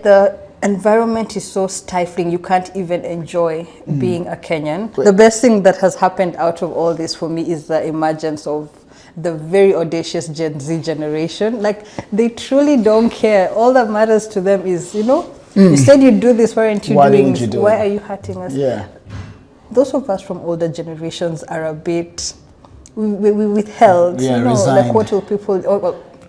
the environment is so stifling, you can't even enjoy being a Kenyan. The best thing that has happened out of all this for me is the emergence of the very audacious Gen Z generation. Like, they truly don't care. All that matters to them is, you said you do this, why aren't you doing this? Why are you hurting us? Yeah. Those of us from older generations are a bit, we withheld. Resigned. Like, what will people,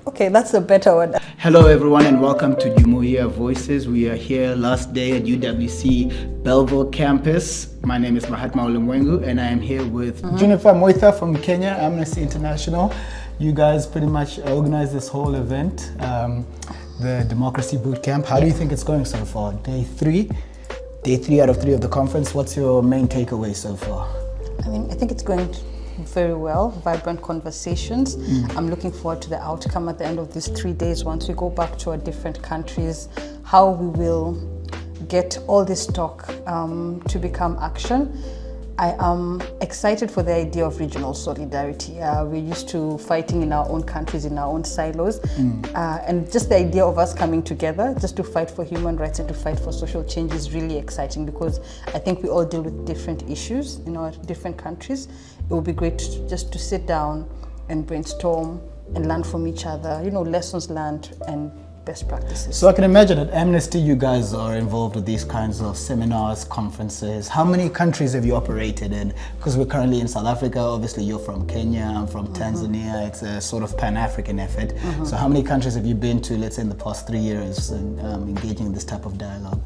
okay, that's a better one. Hello everyone and welcome to Jumuiya Voices. We are here last day at UWC Belleville campus. My name is Mahatma and I am here with Juniper Moitha from Kenya, Amnesty International. You guys pretty much organized this whole event, the Democracy Boot Camp. How do you think it's going so far? Day three out of 3 of the conference. What's your main takeaway so far? I think it's going very well, vibrant conversations. I'm looking forward to the outcome at the end of these 3 days once we go back to our different countries, how we will get all this talk to become action. I am excited for the idea of regional solidarity. We're used to fighting in our own countries, in our own silos, and just the idea of us coming together just to fight for human rights and to fight for social change is really exciting, because I think we all deal with different issues in our different countries. It would be great just to sit down and brainstorm and learn from each other, lessons learned and best practices. So I can imagine at Amnesty you guys are involved with these kinds of seminars, conferences. How many countries have you operated in? Because we're currently in South Africa. Obviously you're from Kenya, I'm from Tanzania. It's a sort of Pan-African effort. So how many countries have you been to, let's say, in the past 3 years and engaging in this type of dialogue?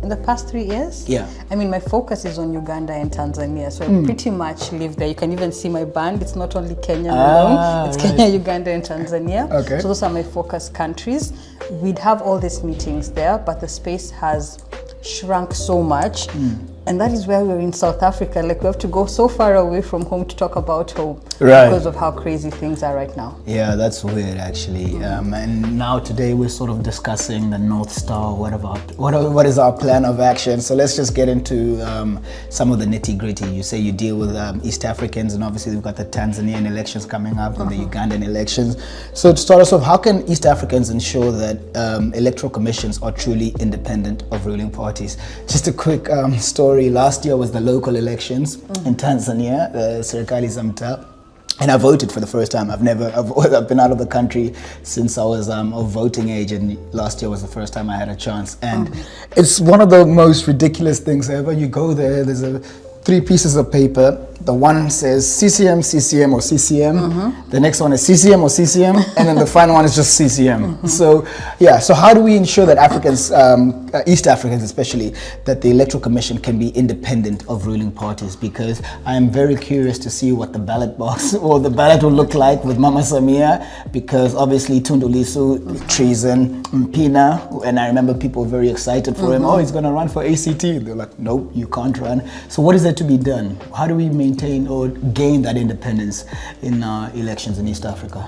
In the past 3 years? Yeah. My focus is on Uganda and Tanzania, so I pretty much live there. You can even see my band. It's not only Kenya alone, it's Kenya, Uganda, and Tanzania. Okay. So those are my focus countries. We'd have all these meetings there, but the space has shrunk so much. And that is where we're in South Africa. Like, we have to go so far away from home to talk about home, because of how crazy things are right now. Yeah, that's weird actually. And now today we're sort of discussing the North Star. What is our plan of action? So let's just get into some of the nitty gritty. You say you deal with East Africans, and obviously we've got the Tanzanian elections coming up and the Ugandan elections. So to start us off, how can East Africans ensure that electoral commissions are truly independent of ruling parties? Just a quick story. Last year was the local elections in Tanzania, Serikali za Mtaa, and I voted for the first time. I've been out of the country since I was of voting age, and last year was the first time I had a chance. And it's one of the most ridiculous things ever. You go there, there's 3 pieces of paper. The one says CCM, CCM, or CCM. The next one is CCM or CCM, and then the final one is just CCM. So, yeah. So how do we ensure that Africans, East Africans especially, that the Electoral Commission can be independent of ruling parties? Because I am very curious to see what the ballot box or the ballot will look like with Mama Samia, because obviously Tundu Lissu, treason, Mpina, and I remember people were very excited for him. Oh, he's going to run for ACT. They're like, nope, you can't run. So what is there to be done? How do we maintain or gain that independence in elections in East Africa?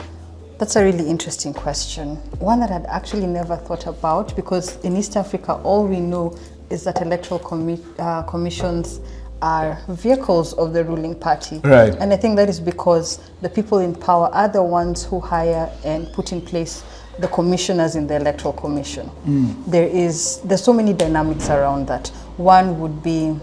That's a really interesting question. One that I'd actually never thought about, because in East Africa, all we know is that electoral commissions are vehicles of the ruling party. Right. And I think that is because the people in power are the ones who hire and put in place the commissioners in the electoral commission. There's so many dynamics around that. One would be,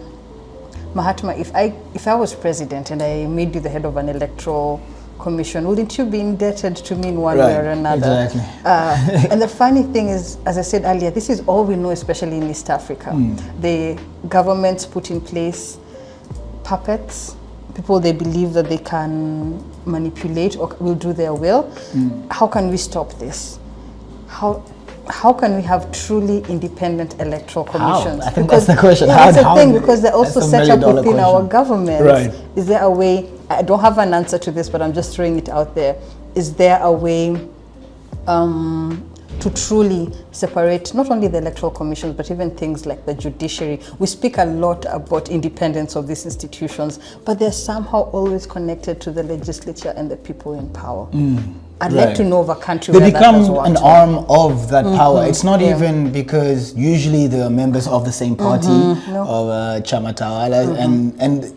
Mahatma, if I was president and I made you the head of an electoral commission, wouldn't you be indebted to me in one way or another? Exactly. And the funny thing is, as I said earlier, this is all we know, especially in East Africa. The governments put in place puppets, people they believe that they can manipulate or will do their will. How can we stop this? How can we have truly independent electoral commissions? I think that's the question. Yeah, that's the thing, because they're also set up within question. our government. Right. Is there a way, I don't have an answer to this, but I'm just throwing it out there. Is there a way to truly separate not only the electoral commissions, but even things like the judiciary? We speak a lot about independence of these institutions, but they're somehow always connected to the legislature and the people in power. I'd like to know of a country they where that has become worked an well. arm of that power. It's not even because usually they're members of the same party of Chama Tawala, and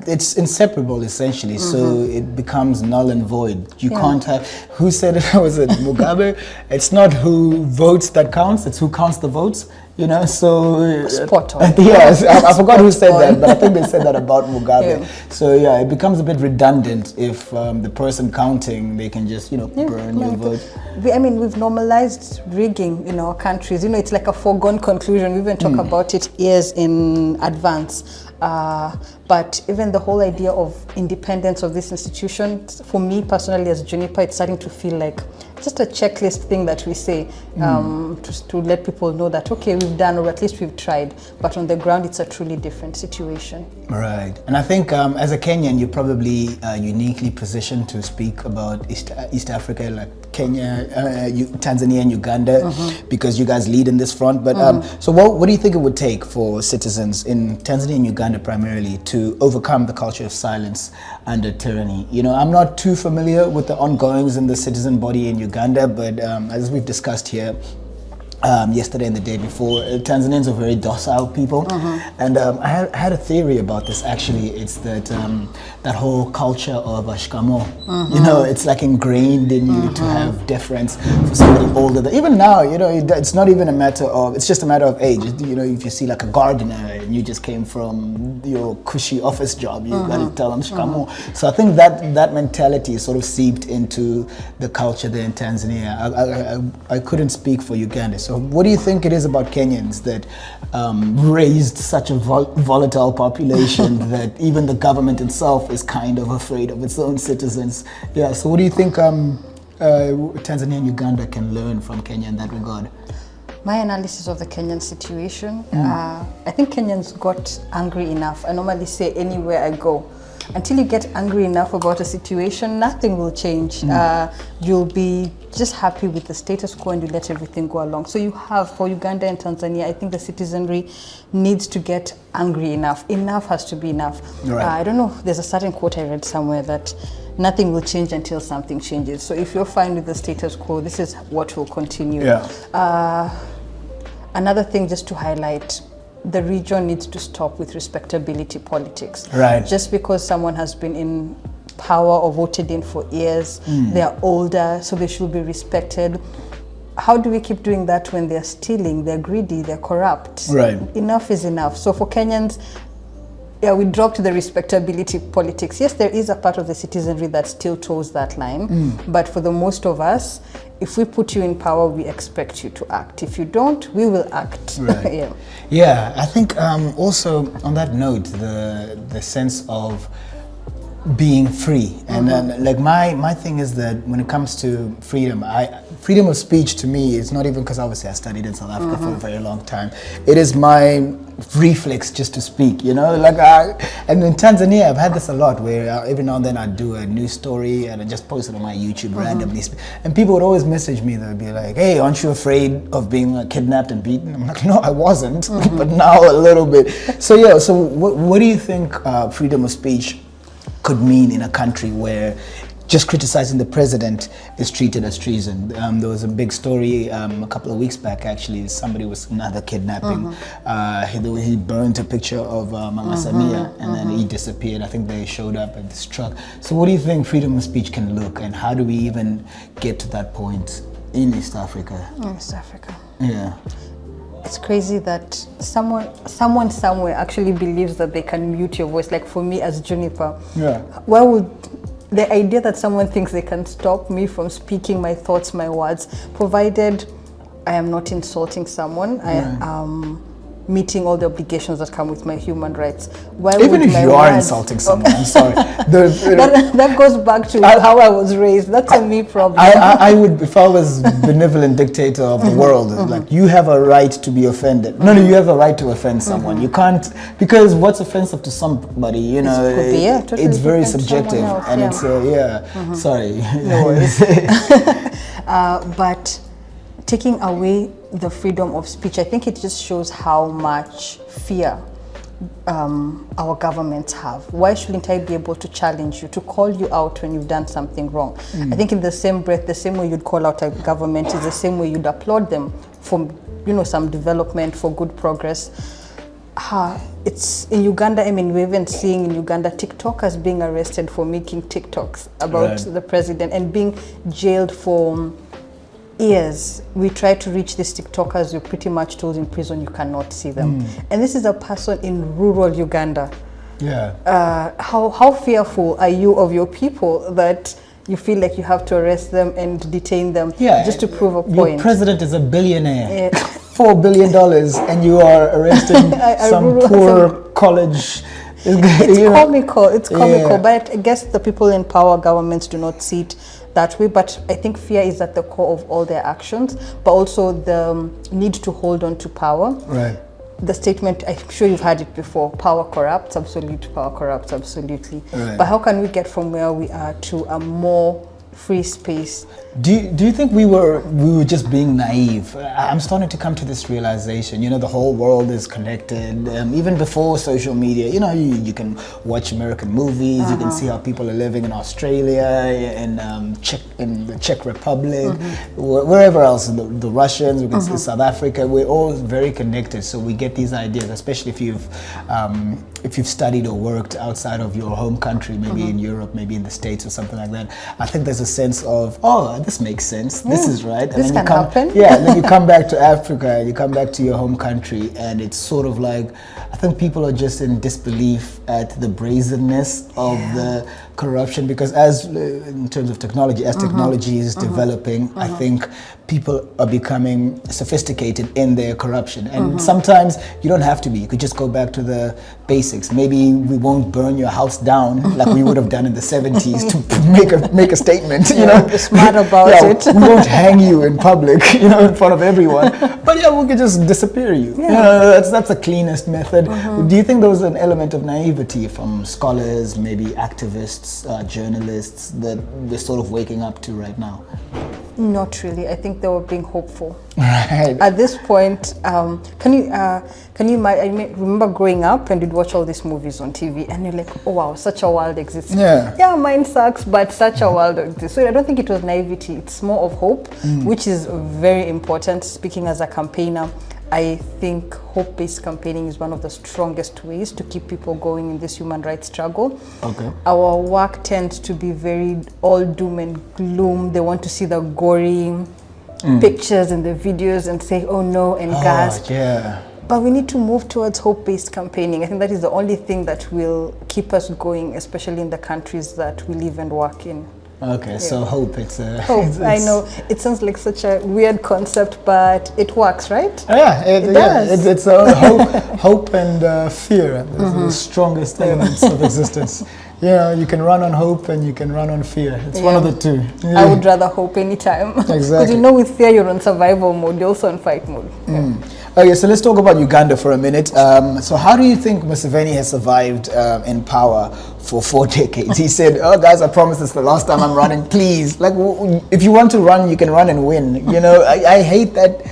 it's inseparable essentially. So it becomes null and void. You can't have. Who said it? Was it Mugabe? It's not who votes that counts. It's who counts the votes. You know, so Spot on. yes, I forgot who said that, but I think they said that about Mugabe. Yeah. So yeah, it becomes a bit redundant if the person counting, they can just burn your vote. I mean, we've normalized rigging in our countries. It's like a foregone conclusion. We even talk about it years in advance. But even the whole idea of independence of this institution, for me personally as Juniper, it's starting to feel like just a checklist thing that we say to let people know that, okay, we've done, or at least we've tried. But on the ground, it's a truly different situation. Right. And I think as a Kenyan, you're probably uniquely positioned to speak about East Africa, like Kenya, Tanzania and Uganda, because you guys lead in this front. But so what do you think it would take for citizens in Tanzania and Uganda primarily to overcome the culture of silence under tyranny? I'm not too familiar with the ongoings in the citizen body in Uganda, but as we've discussed here, yesterday and the day before, Tanzanians are very docile people, and I had a theory about this actually. It's that that whole culture of shikamo, it's like ingrained in you to have deference for somebody older. Even now, it's not even a matter of, it's just a matter of age. If you see like a gardener and you just came from your cushy office job, you got to tell them shikamo. So I think that mentality is sort of seeped into the culture there in Tanzania. I couldn't speak for Uganda. So what do you think it is about Kenyans that raised such a volatile population that even the government itself is kind of afraid of its own citizens? Yeah, so what do you think Tanzania and Uganda can learn from Kenya in that regard? My analysis of the Kenyan situation, I think Kenyans got angry enough. I normally say anywhere I go, until you get angry enough about a situation, nothing will change. You'll be just happy with the status quo and you let everything go along. So you have, for Uganda and Tanzania, I think the citizenry needs to get angry enough. Enough has to be enough. Right. I don't know, there's a certain quote I read somewhere that nothing will change until something changes. So if you're fine with the status quo, this is what will continue. Yeah. Another thing just to highlight, the region needs to stop with respectability politics. Right. Just because someone has been in power or voted in for years, they're older, so they should be respected. How do we keep doing that when they're stealing, they're greedy, they're corrupt? Right. Enough is enough. So for Kenyans, yeah, we dropped the respectability politics. Yes, there is a part of the citizenry that still toes that line, but for the most of us, if we put you in power, we expect you to act. If you don't, we will act. Right. Yeah, I think also on that note, the sense of being free, and then like my thing is that when it comes to freedom, freedom of speech to me is not even because obviously I studied in South Africa for a very long time. It is my reflex just to speak, and in Tanzania I've had this a lot where every now and then I do a news story and I just post it on my YouTube randomly, and people would always message me. They'd be like, "Hey, aren't you afraid of being kidnapped and beaten?" I'm like, "No, I wasn't," but now a little bit. So yeah, so what do you think freedom of speech could mean in a country where just criticizing the president is treated as treason? There was a big story a couple of weeks back, actually. Somebody was another kidnapping. He burned a picture of Mama Samia, and then he disappeared. I think they showed up at this truck. So what do you think freedom of speech can look, and how do we even get to that point in East Africa? In East Africa. Yeah. It's crazy that someone somewhere actually believes that they can mute your voice. Like for me as Juniper, why would the idea that someone thinks they can stop me from speaking my thoughts, my words, provided I am not insulting someone, I am meeting all the obligations that come with my human rights. Why even would if my you are words, insulting someone, I'm sorry. That goes back to how I was raised. That's a me problem. I would, if I was benevolent dictator of the world, like, you have a right to be offended. No, you have a right to offend someone. You can't, because what's offensive to somebody, totally it's very different to subjective, someone else, and it's sorry. No worries. But taking away the freedom of speech, I think it just shows how much fear our governments have. Why shouldn't I be able to challenge you, to call you out when you've done something wrong? I think in the same breath, the same way you'd call out a government is the same way you'd applaud them for, some development, for good progress. It's in Uganda. I mean, we're even seeing in Uganda TikTokers being arrested for making TikToks about the president and being jailed for years. We try to reach these TikTokers. You're pretty much told in prison you cannot see them. And this is a person in rural Uganda. Yeah. How fearful are you of your people that you feel like you have to arrest them and detain them just to prove a point? Your president is a billionaire. $4 billion, and you are arresting some poor college. It's comical. It's comical. But I guess the people in power, governments, do not see it that way. But I think fear is at the core of all their actions, but also the need to hold on to power. Right. The statement, I'm sure you've heard it before, power corrupts, absolute power corrupts, absolutely. Right. But how can we get from where we are to a more free space? Do you think we were just being naive? I'm starting to come to this realization. The whole world is connected. Even before social media, you can watch American movies. You can see how people are living in Australia, in the Czech Republic, wherever else. The Russians, we can see South Africa. We're all very connected. So we get these ideas, especially if you've studied or worked outside of your home country, maybe in Europe, maybe in the States or something like that. I think there's a sense of, this makes sense. This is right. And this then can happen. Yeah, and then you come back to Africa, you come back to your home country, and it's sort of like, I think people are just in disbelief at the brazenness of the corruption, because in terms of technology, as technology is developing, I think people are becoming sophisticated in their corruption. And sometimes you don't have to be. You could just go back to the basics. Maybe we won't burn your house down like we would have done in the 70s to make a statement. Be smart about it. We won't hang you in public, in front of everyone. But we could just disappear you. That's the cleanest method. Do you think there was an element of naivety from scholars, maybe activists, journalists, that we're sort of waking up to right now? Not really. I think they were being hopeful. Right. At this point, can you I remember growing up and you'd watch all these movies on TV and you're like, oh wow, such a world exists. Yeah, mine sucks, but such a world exists. So I don't think it was naivety. It's more of hope, which is very important. Speaking as a campaigner, I think hope-based campaigning is one of the strongest ways to keep people going in this human rights struggle. Okay. Our work tends to be very all doom and gloom. They want to see the gory pictures and the videos and say, oh no, and gasp. Yeah. But we need to move towards hope-based campaigning. I think that is the only thing that will keep us going, especially in the countries that we live and work in. Okay, so hope, it's hope. I know it sounds like such a weird concept, but it works, right? It does. It's hope and fear, the strongest elements of existence. You can run on hope and you can run on fear. It's one of the two. I would rather hope anytime. Exactly. Because with fear you're on survival mode, you're also on fight mode. Okay, so let's talk about Uganda for a minute. So how do you think Museveni has survived in power for 4 decades? He said, oh guys, I promise this is the last time I'm running, please. Like, if you want to run, you can run and win. I hate that.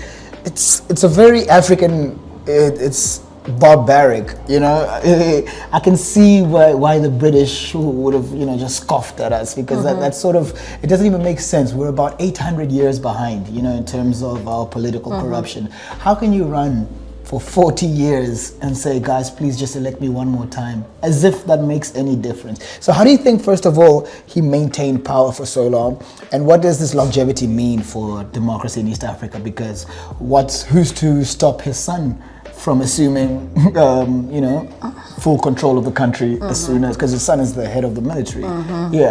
It's a very African, it's barbaric, I can see why the British would have, just scoffed at us, because that sort of, it doesn't even make sense. We're about 800 years behind, in terms of our political corruption. How can you run for 40 years and say, guys, please just elect me one more time, as if that makes any difference? So how do you think, first of all, he maintained power for so long, and what does this longevity mean for democracy in East Africa? Because who's to stop his son from assuming, full control of the country as soon as, because his son is the head of the military.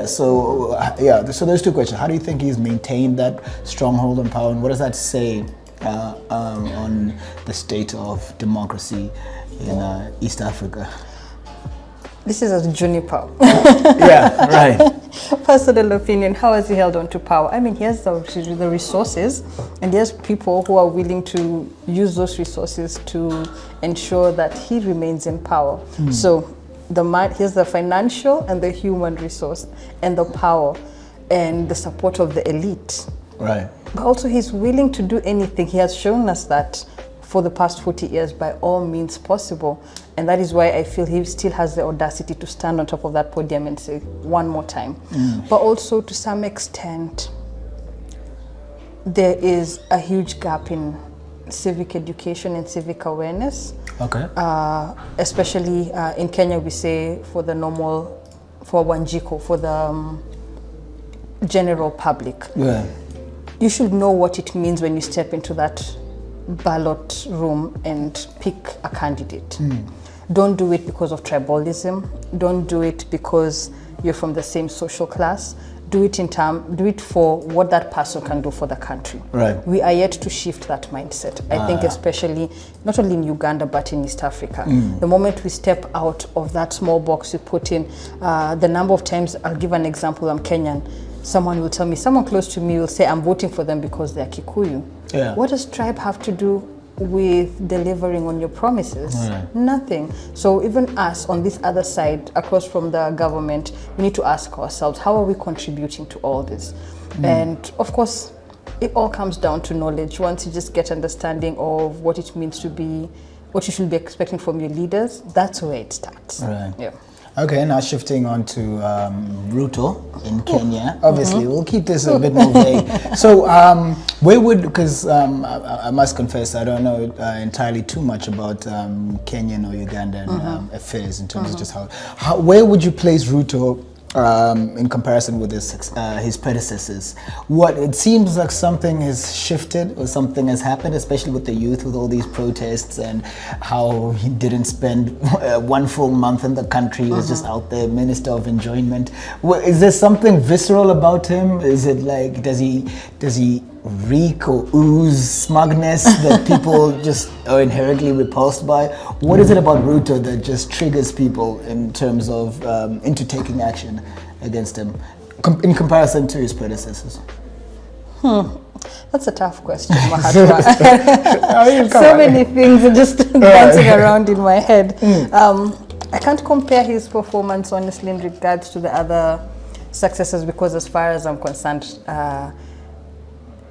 So those two questions. How do you think he's maintained that stronghold on power, and what does that say on the state of democracy in East Africa? This is a juniper. Yeah, right. Personal opinion, how has he held on to power? I mean, he has the resources, and he has people who are willing to use those resources to ensure that he remains in power. So here's the financial and the human resource and the power and the support of the elite. Right. But also he's willing to do anything. He has shown us that for the past 40 years by all means possible. And that is why I feel he still has the audacity to stand on top of that podium and say one more time. But also to some extent, there is a huge gap in civic education and civic awareness. Okay. Especially in Kenya, we say for Wanjiko, for the general public. Yeah. You should know what it means when you step into that ballot room and pick a candidate. Don't do it because of tribalism. Don't do it because you're from the same social class. Do it for what that person can do for the country. Right. We are yet to shift that mindset. I think especially, not only in Uganda, but in East Africa. The moment we step out of that small box we put in, the number of times, I'll give an example, I'm Kenyan, someone will tell me, someone close to me will say, I'm voting for them because they're Kikuyu. Yeah. What does tribe have to do with delivering on your promises? Nothing. So even us on this other side, across from the government, we need to ask ourselves, how are we contributing to all this? And of course, it all comes down to knowledge. Once you just get understanding of what it means to be, what you should be expecting from your leaders, that's where it starts. Right. Yeah. Okay, now shifting on to Ruto in Kenya. Obviously, we'll keep this a bit more vague. So, where would, because I must confess, I don't know entirely too much about Kenyan or Ugandan affairs in terms of just how, where would you place Ruto in comparison with his predecessors? It seems like something has shifted or something has happened, especially with the youth, with all these protests and how he didn't spend one full month in the country. He was just out there, minister of enjoyment. Is there something visceral about him? Is it like, does he reek or ooze smugness that people just are inherently repulsed by? What is it about Ruto that just triggers people in terms of into taking action against him in comparison to his predecessors? That's a tough question, Mahatma. So many things are just dancing around in my head. I can't compare his performance, honestly, in regards to the other successors, because as far as I'm concerned,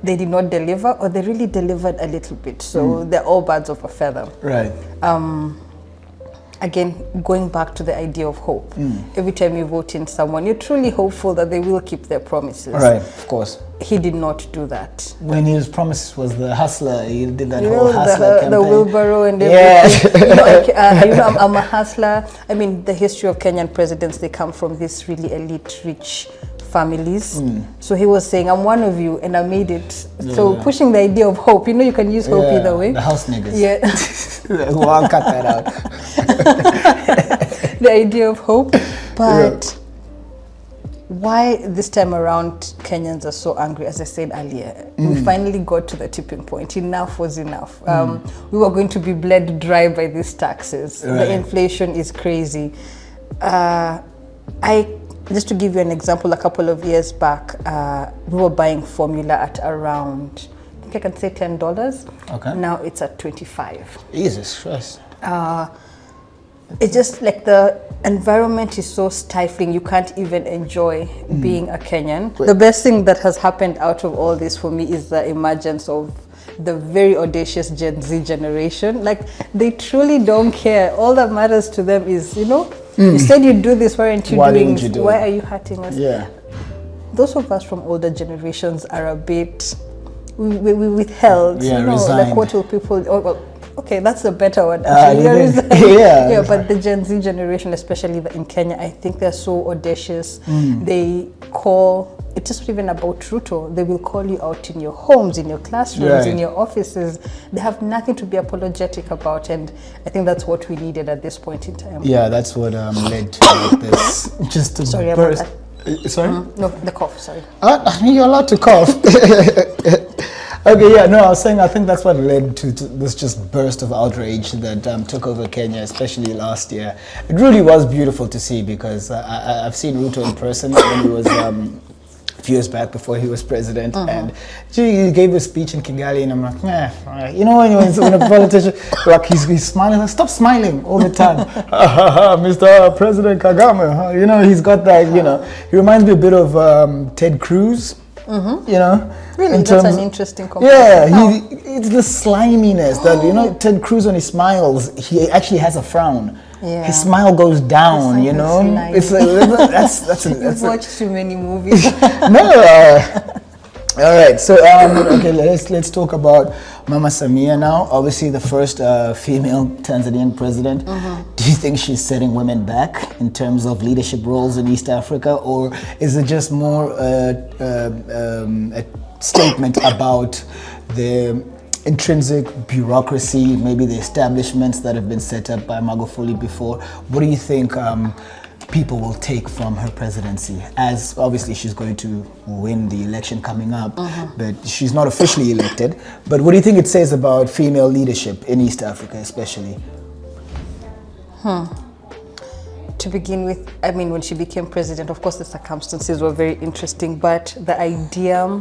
they did not deliver, or they really delivered a little bit. So they're all birds of a feather. Right. Again, going back to the idea of hope. Every time you vote in someone, you're truly hopeful that they will keep their promises. Right, of course. He did not do that. When his promise was the hustler, he did that whole hustler campaign. The wheelbarrow and everything. I'm a hustler. I mean, the history of Kenyan presidents, they come from this really elite, rich families. So he was saying, I'm one of you and I made it. So pushing the idea of hope, you can use hope either way. The house niggas. Yeah. Well, I'll cut that out. The idea of hope. But why this time around Kenyans are so angry, as I said earlier, we finally got to the tipping point. Enough was enough. We were going to be bled dry by these taxes. The inflation is crazy. Just to give you an example, a couple of years back, we were buying formula at around, I think I can say $10. Okay. Now it's at 25. Jesus Christ. It's just like the environment is so stifling, you can't even enjoy being a Kenyan. The best thing that has happened out of all this for me is the emergence of the very audacious Gen Z generation. Like, they truly don't care. All that matters to them is, you said you'd do this, why aren't you doing it? Why are you hurting us? Yeah. Those of us from older generations are a bit, we withheld. Resigned. Like, what will people, okay, that's a better one. Yeah, but the Gen Z generation, especially in Kenya, I think they're so audacious. They call, it's just not even about Ruto. They will call you out in your homes, in your classrooms, in your offices. They have nothing to be apologetic about, and I think that's what we needed at this point in time. Yeah, that's what led to this. Just Sorry burst. about that. Sorry? No, the cough, sorry. You're allowed to cough. Okay, yeah, no, I was saying I think that's what led to this just burst of outrage that took over Kenya, especially last year. It really was beautiful to see, because I've seen Ruto in person when he was a few years back before he was president, and he gave a speech in Kigali, and I'm like, when a politician, like he's smiling, like, stop smiling all the time. Mr. President Kagame, he's got that, he reminds me a bit of Ted Cruz. You know, Really, that's an interesting yeah, comparison. it's the sliminess that, you know, Ted Cruz when he smiles, he actually has a frown. Yeah. His smile goes down, you know. It's like, that's You've watched too many movies. no. All right, so okay, let's talk about Mama Samia now. Obviously, the first female Tanzanian president. Do you think she's setting women back in terms of leadership roles in East Africa, or is it just more a statement about the intrinsic bureaucracy, maybe the establishments that have been set up by Magufuli before? What do you think people will take from her presidency, as obviously she's going to win the election coming up, but she's not officially elected? But what do you think it says about female leadership in East Africa especially? To begin with, I mean, when she became president, of course the circumstances were very interesting, but the idea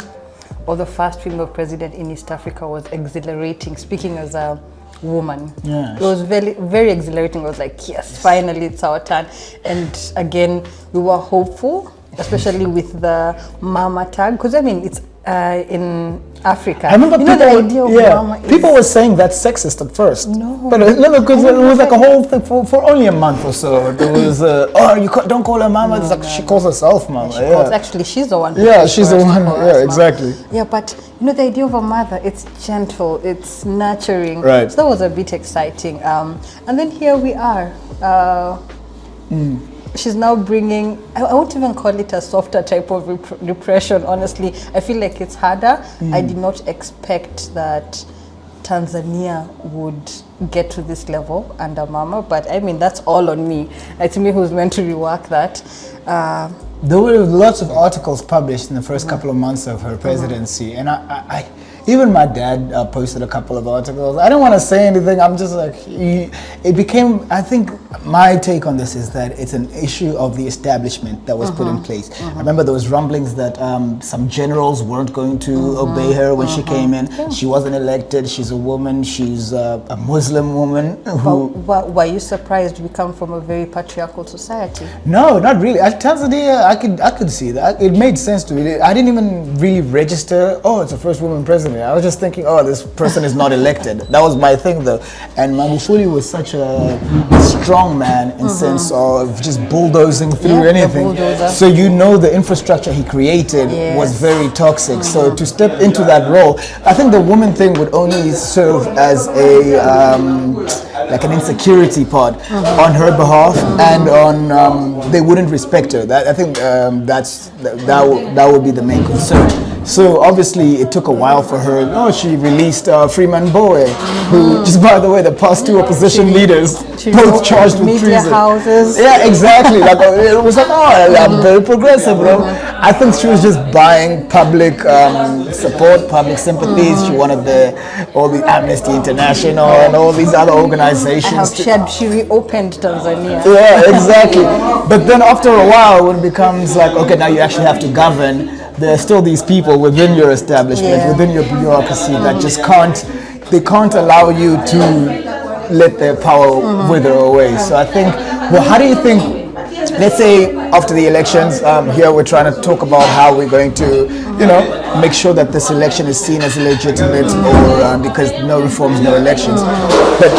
of the first female president in East Africa was exhilarating, speaking as a woman. Yeah. It was very, very exhilarating. I was like, yes, finally it's our turn. And again, we were hopeful, especially with the mama tag, because I mean, it's in Africa. I remember the idea of mama is, people were saying that's sexist at first. No. But no, because it was like a whole thing for only a month or so. There was, don't call her mama. It's like she calls herself mama. Actually, she's the one. She's the one. Yeah, exactly. Yeah, but you know, the idea of a mother, it's gentle, it's nurturing. Right. So that was a bit exciting. And then here we are. She's now bringing, I won't even call it a softer type of repression, honestly. I feel like it's harder. I did not expect that Tanzania would get to this level under Mama, but I mean, that's all on me. It's me who's meant to rework that. There were lots of articles published in the first couple of months of her presidency, and I even my dad posted a couple of articles. I don't want to say anything. I'm just like, it became, I think my take on this is that it's an issue of the establishment that was put in place. I remember there was rumblings that some generals weren't going to obey her when she came in. Yeah. She wasn't elected. She's a woman. She's a Muslim woman. But were you surprised we come from a very patriarchal society? No, not really. Tanzania, I could see that. It made sense to me. I didn't even really register, oh, it's the first woman president. I was just thinking, oh, this person is not elected. That was my thing, though. And Magufuli was such a strong man in sense of just bulldozing through anything. So you know the infrastructure he created was very toxic. So to step into that role, I think the woman thing would only serve as a like an insecurity part on her behalf, and on they wouldn't respect her. I think that would be the main concern. So obviously it took a while for her. Oh, she released Freeman Mbowe, who, just by the way, the past two opposition leaders, both charged with treason. Houses. Yeah, exactly. Like it was like, oh, I'm very progressive, bro. I think she was just buying public support, public sympathies. She wanted all the Amnesty International and all these other organizations. She reopened Tanzania. Yeah, exactly. But then after a while, when it becomes like, okay, now you actually have to govern, there are still these people within your establishment, within your bureaucracy that just can't allow you to let their power wither away. So I think, well, how do you think, let's say after the elections, here we're trying to talk about how we're going to, make sure that this election is seen as legitimate, or because no reforms, no elections. But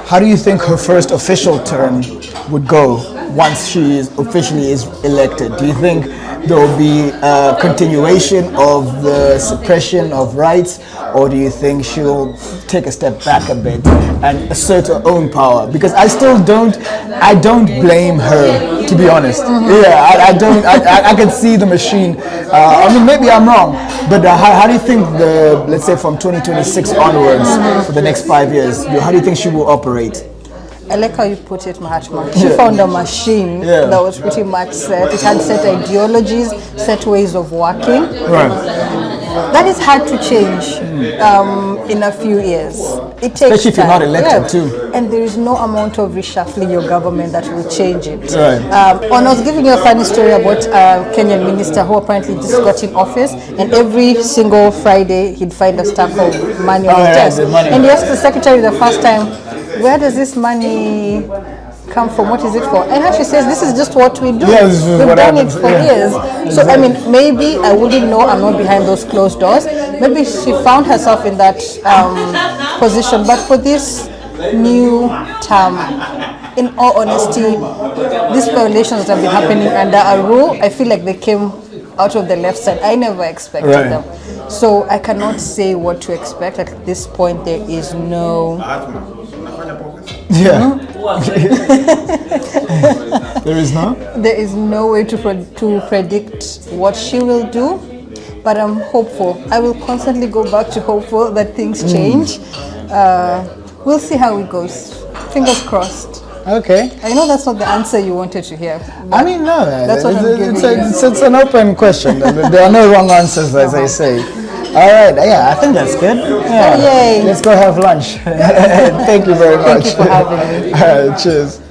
how do you think her first official term would go once she officially is elected? Do you think there will be a continuation of the suppression of rights, or do you think she'll take a step back a bit and assert her own power? Because I don't blame her, to be honest. Yeah, I can see the machine. I mean, maybe I'm wrong, but how do you think let's say from 2026 onwards, for the next 5 years, how do you think she will operate? I like how you put it, Mahatma. She found a machine that was pretty much set. It had set ideologies, set ways of working. Right. That is hard to change in a few years. It takes Especially if you're not time. elected too. And there is no amount of reshuffling your government that will change it. Right. I was giving you a funny story about a Kenyan minister who apparently just got in office, and every single Friday he'd find a stack of money on his desk. And he asked the secretary the first time, where does this money come from? What is it for? And how she says, this is just what we do. Yeah, this is We've what done happens. it for Yeah. years. So, I mean, maybe I wouldn't know. I'm not behind those closed doors. Maybe she found herself in that position. But for this new term, in all honesty, these violations that have been happening under a rule, I feel like they came out of the left side. I never expected Right. them. So I cannot say what to expect. At this point, there is no... Yeah. There is no? There is no way to predict what she will do, but I'm hopeful. I will constantly go back to hopeful that things change. We'll see how it goes. Fingers crossed. Okay. I know that's not the answer you wanted to hear. I mean, no. That's what I'm giving it's an open question. There are no wrong answers, as I say. All right. Yeah, I think that's good. Yeah. Yay. Let's go have lunch. Thank you very much. Thank you for having me. All right. Cheers.